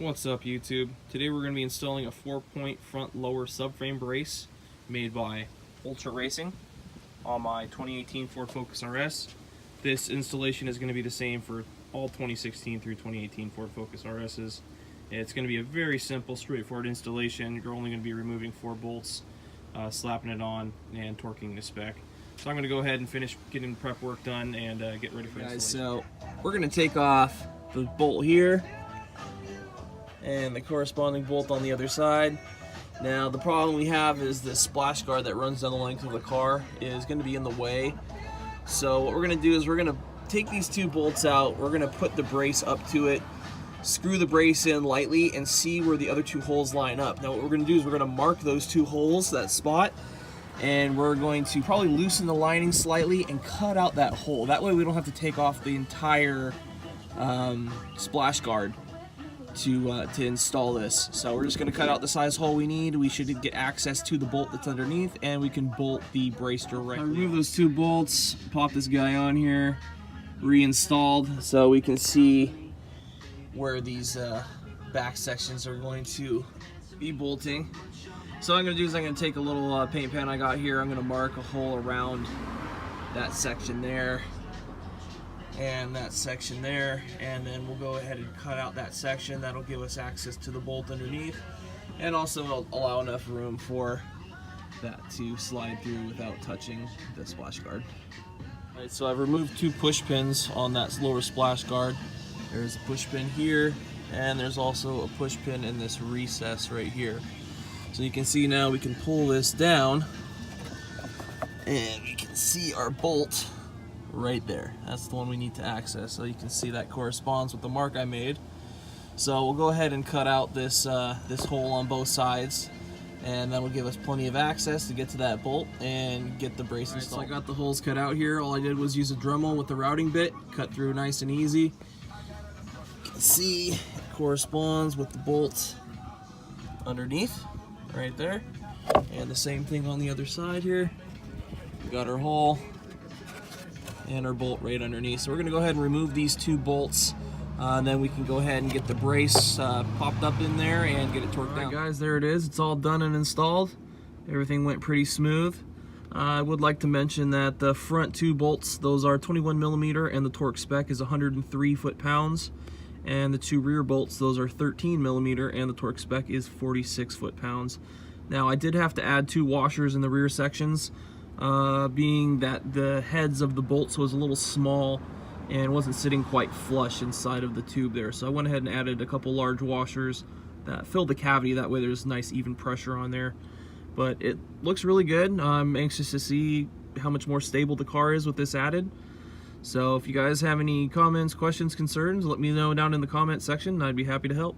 What's up, YouTube? Today we're going to be installing a 4-point front lower subframe brace made by Ultra Racing on my 2018 Ford Focus RS. This installation is going to be the same for all 2016 through 2018 Ford Focus RSs. It's going to be a very simple, straightforward installation. You're only going to be removing 4 bolts, slapping it on, and torquing the spec. So I'm going to go ahead and finish getting prep work done and get ready for installation. So we're going to take off the bolt here and the corresponding bolt on the other side. Now the problem we have is this splash guard that runs down the length of the car is going to be in the way. So what we're going to do is we're going to take these 2 bolts out, we're going to put the brace up to it, screw the brace in lightly, and see where the other 2 holes line up. Now what we're going to do is we're going to mark those 2 holes, that spot, and we're going to probably loosen the lining slightly and cut out that hole. That way we don't have to take off the entire splash guard to install this. So we're just going to cut out the size hole we need. We should get access to the bolt that's underneath, and we can bolt the brace directly. Remove those 2 bolts, pop this guy on here, reinstalled, so we can see where these back sections are going to be bolting. So what I'm going to do is I'm going to take a little paint pen I got here. I'm going to mark a hole around that section there and that section there, and then we'll go ahead and cut out that section. That'll give us access to the bolt underneath and also allow enough room for that to slide through without touching the splash guard. Alright, so I've removed 2 push pins on that lower splash guard. There's a push pin here, and there's also a push pin in this recess right here. So you can see now we can pull this down and we can see our bolt right there. That's the one we need to access. So you can see that corresponds with the mark I made. So we'll go ahead and cut out this this hole on both sides, and that will give us plenty of access to get to that bolt and get the brace installed. So I got the holes cut out here. All I did was use a Dremel with the routing bit, cut through nice and easy. You can see it corresponds with the bolt underneath right there, and the same thing on the other side here. We got our hole and our bolt right underneath. So we're going to go ahead and remove these 2 bolts, and then we can go ahead and get the brace popped up in there and get it torqued down. Alright guys, there it is. It's all done and installed. Everything went pretty smooth. I would like to mention that the front 2 bolts, those are 21mm, and the torque spec is 103 foot-pounds. And the 2 rear bolts, those are 13mm, and the torque spec is 46 foot-pounds. Now I did have to add 2 washers in the rear sections, being that the heads of the bolts was a little small and wasn't sitting quite flush inside of the tube there. So I went ahead and added a couple large washers that filled the cavity. That way there's nice even pressure on there. But it looks really good. I'm anxious to see how much more stable the car is with this added. So if you guys have any comments, questions, concerns, let me know down in the comment section. I'd be happy to help.